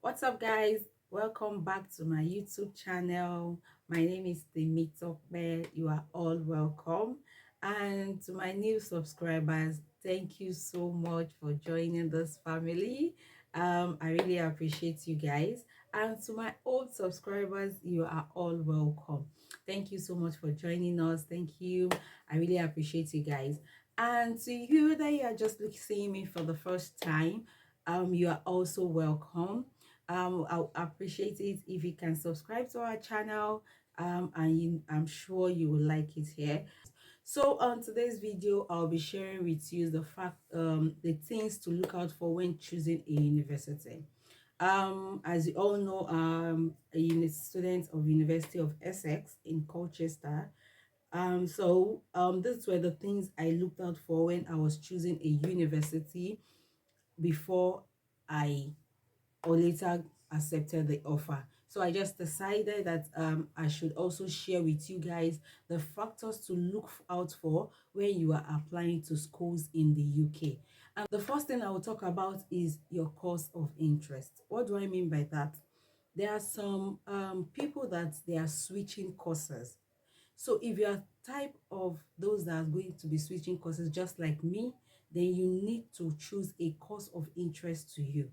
What's up, guys? Welcome back to my YouTube channel. My name is the Meetup Bear. You are all welcome. And to my new subscribers, thank you so much for joining this family. I really appreciate you guys. And to my old subscribers, you are all welcome. Thank you so much for joining us. Thank you. I really appreciate you guys. And to you that you are just seeing me for the first time, you are also welcome. I'll appreciate it if you can subscribe to our channel, I'm sure you will like it here. So on today's video, I'll be sharing with you the things to look out for when choosing a university. As you all know, a student of University of Essex in Colchester. These were the things I looked out for when I was choosing a university before I or later accepted the offer. So I just decided that I should also share with you guys the factors to look out for when you are applying to schools in the UK. And the first thing I will talk about is your course of interest. What do I mean by that? There are some people that they are switching courses. So if you are type of those that are going to be switching courses just like me, then you need to choose a course of interest to you,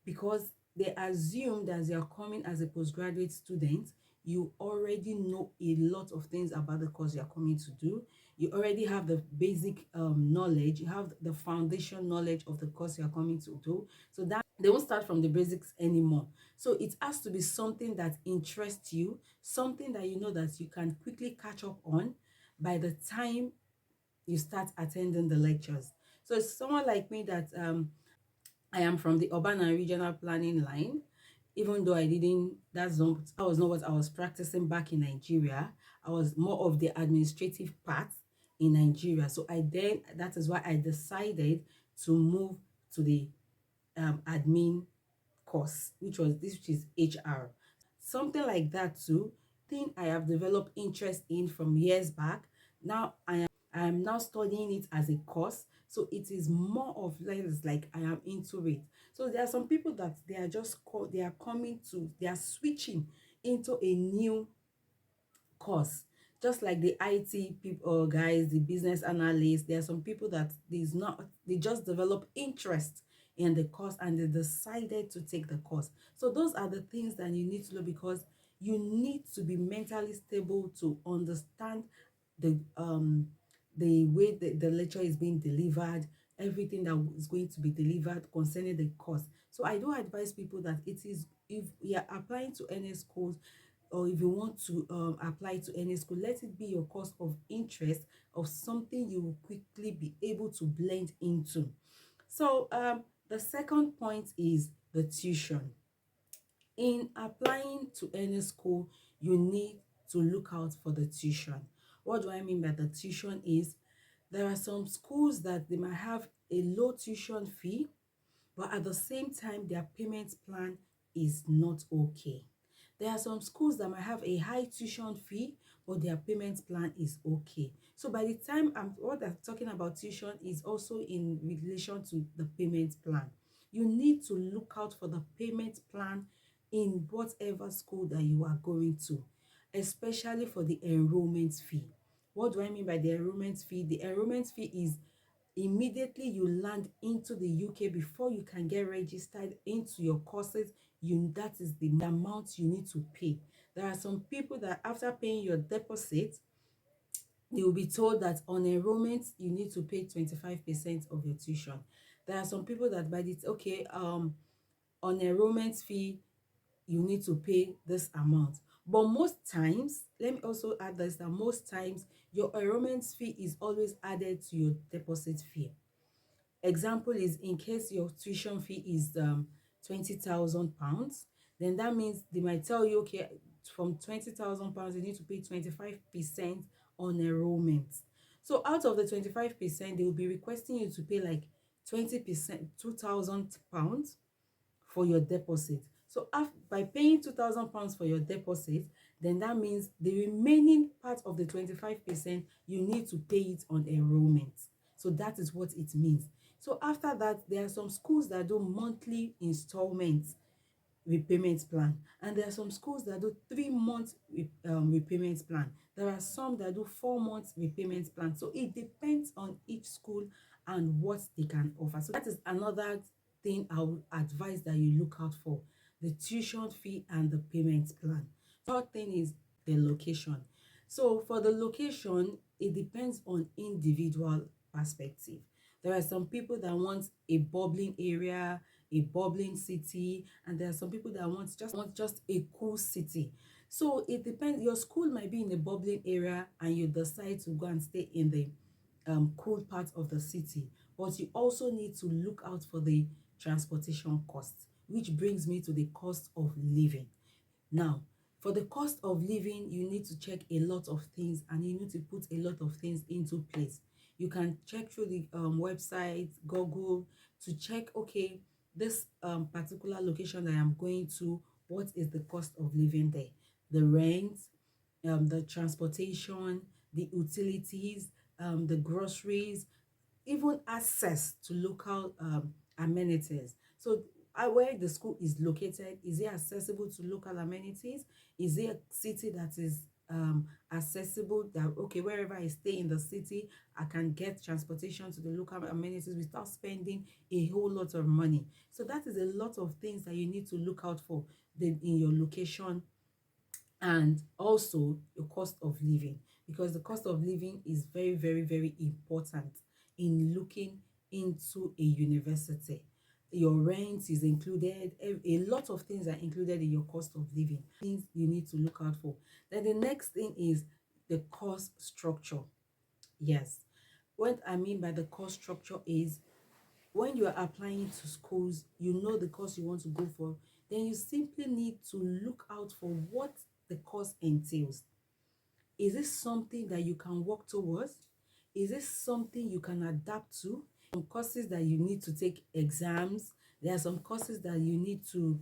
because they assume that as you are coming as a postgraduate student, you already know a lot of things about the course you are coming to do. You already have the basic knowledge, you have the foundation knowledge of the course you are coming to do. So that they won't start from the basics anymore. So it has to be something that interests you, something that you know that you can quickly catch up on by the time you start attending the lectures. So it's someone like me that I am from the urban and regional planning line. Even though that was not what I was practicing back in Nigeria. I was more of the administrative part in Nigeria. So that is why I decided to move to the admin course, which is HR. Something like that too. Thing I have developed interest in from years back. Now I am now studying it as a course. So it is more of like I am into it. So there are some people that they are switching into a new course, just like the IT people guys, the business analysts. There are some people that they just develop interest in the course and they decided to take the course. So those are the things that you need to know, because you need to be mentally stable to understand the way the lecture is being delivered, everything that is going to be delivered concerning the course. So I do advise people that if you are applying to any schools, or if you want to apply to any school, let it be your course of interest, of something you will quickly be able to blend into. So the second point is the tuition. In applying to any school, you need to look out for the tuition. What do I mean by the tuition is, there are some schools that they might have a low tuition fee, but at the same time their payment plan is not okay. There are some schools that might have a high tuition fee, but their payment plan is okay. So by the time what I'm talking about tuition is also in relation to the payment plan. You need to look out for the payment plan in whatever school that you are going to, especially for the enrollment fee. What do I mean by the enrollment fee? The enrollment fee is immediately you land into the UK, before you can get registered into your courses, that is the amount you need to pay. There are some people that after paying your deposit, you will be told that on enrollment you need to pay 25% of your tuition. There are some people that on enrollment fee you need to pay this amount. But most times, let me also add this, that most times your enrollment fee is always added to your deposit fee. Example is, in case your tuition fee is 20,000 pounds, then that means they might tell you, okay, from 20,000 pounds you need to pay 25% on enrollment. So out of the 25%, they will be requesting you to pay like 20%, 2,000 pounds for your deposit. So by paying 2,000 pounds for your deposit, then that means the remaining part of the 25%, you need to pay it on enrollment. So that is what it means. So after that, there are some schools that do monthly installments. repayment plan, and there are some schools that do 3 months repayment plan. There are some that do 4 months repayment plan. So it depends on each school and what they can offer. So that is another thing I would advise that you look out for: the tuition fee and the payment plan. Third thing is the location. So for the location, it depends on individual perspective. There are some people that want a bubbling area, a bubbling city, and there are some people that want just a cool city. So it depends. Your school might be in a bubbling area and you decide to go and stay in the cool part of the city, but you also need to look out for the transportation costs, which brings me to the cost of living. Now, for the cost of living, you need to check a lot of things and you need to put a lot of things into place. You can check through the website, Google, to check, okay, this particular location that I'm going to, what is the cost of living there? The rent, the transportation, the utilities, the groceries, even access to local amenities. So where the school is located, is it accessible to local amenities? Is it a city that is accessible, that okay, wherever I stay in the city, I can get transportation to the local amenities without spending a whole lot of money? So that is a lot of things that you need to look out for in your location, and also the cost of living, because the cost of living is very, very, very important in looking into a university. Your rent is included, a lot of things are included in your cost of living, things you need to look out for. Then the next thing is the cost structure. Yes, what I mean by the cost structure is, when you are applying to schools, you know the course you want to go for, then you simply need to look out for what the course entails. Is this something that you can work towards? Is this something you can adapt to? Some courses that you need to take exams. There are some courses that you need to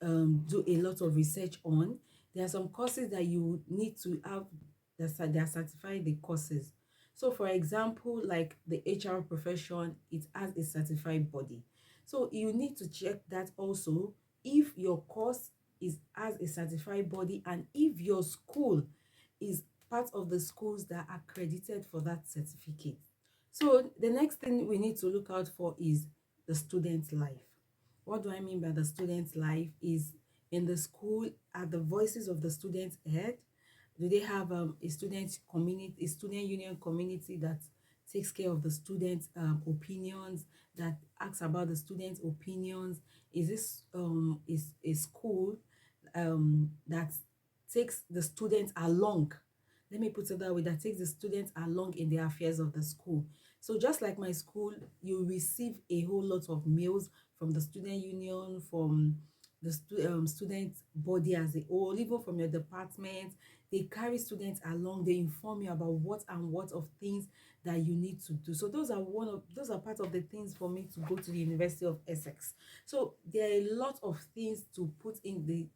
do a lot of research on. There are some courses that you need to have that they are certified the courses. So for example, like the HR profession, it has a certified body. So you need to check that also, if your course is as a certified body and if your school is part of the schools that are accredited for that certificate. So the next thing we need to look out for is the student life. What do I mean by the student life is, in the school, are the voices of the students heard? Do they have a student community, a student union community that takes care of the students' opinions, that asks about the students' opinions? Is this is a school that takes the students along? Let me put it that way, that takes the students along in the affairs of the school. So just like my school, you receive a whole lot of mails from the student union, from the student body as a whole, even from your department. They carry students along, they inform you about what and what of things that you need to do. So those are part of the things for me to go to the University of Essex. So there are a lot of things to put in the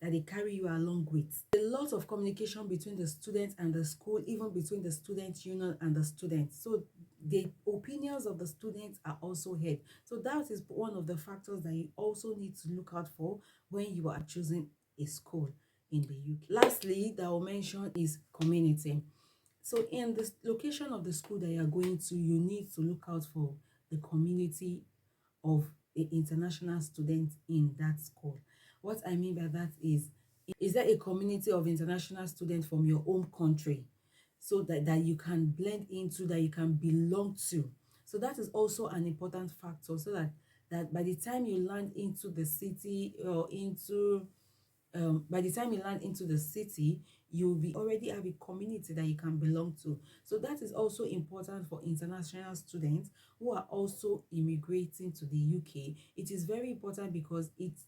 that they carry you along with. A lot of communication between the students and the school, even between the student union and the students. So the opinions of the students are also heard. So that is one of the factors that you also need to look out for when you are choosing a school in the UK. Lastly, that I'll mention is community. So in the location of the school that you are going to, you need to look out for the community of the international students in that school. What I mean by that is there a community of international students from your home country, so that you can blend into, that you can belong to? So that is also an important factor, so that by the time you land into the city, or into by the time you land into the city, you'll be already have a community that you can belong to. So that is also important for international students who are also immigrating to the UK. It is very important because it's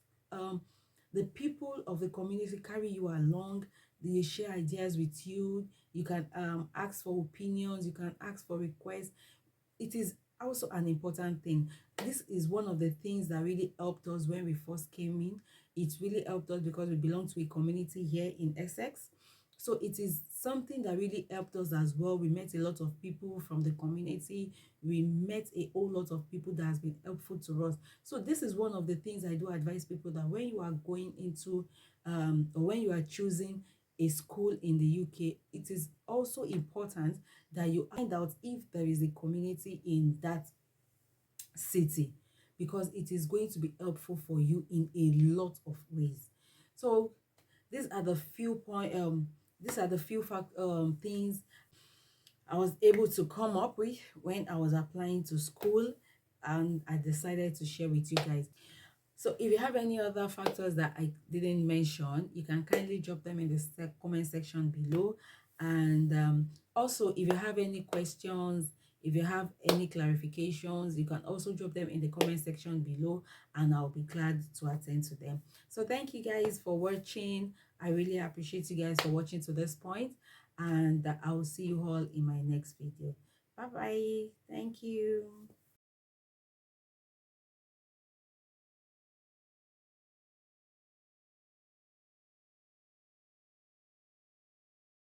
the people of the community carry you along, they share ideas with you, you can ask for opinions, you can ask for requests. It is also an important thing. This is one of the things that really helped us when we first came in. It really helped us because we belong to a community here in Essex. So it is something that really helped us as well. We met a lot of people from the community. We met a whole lot of people that has been helpful to us. So this is one of the things I do advise people, that when you are going into or when you are choosing a school in the UK, it is also important that you find out if there is a community in that city, because it is going to be helpful for you in a lot of ways. So these are the few things I was able to come up with when I was applying to school, and I decided to share with you guys. So if you have any other factors that I didn't mention, you can kindly drop them in the comment section below. And also, if you have any questions, if you have any clarifications, you can also drop them in the comment section below, and I'll be glad to attend to them. So thank you guys for watching. I really appreciate you guys for watching to this point, and I will see you all in my next video. Bye bye. Thank you.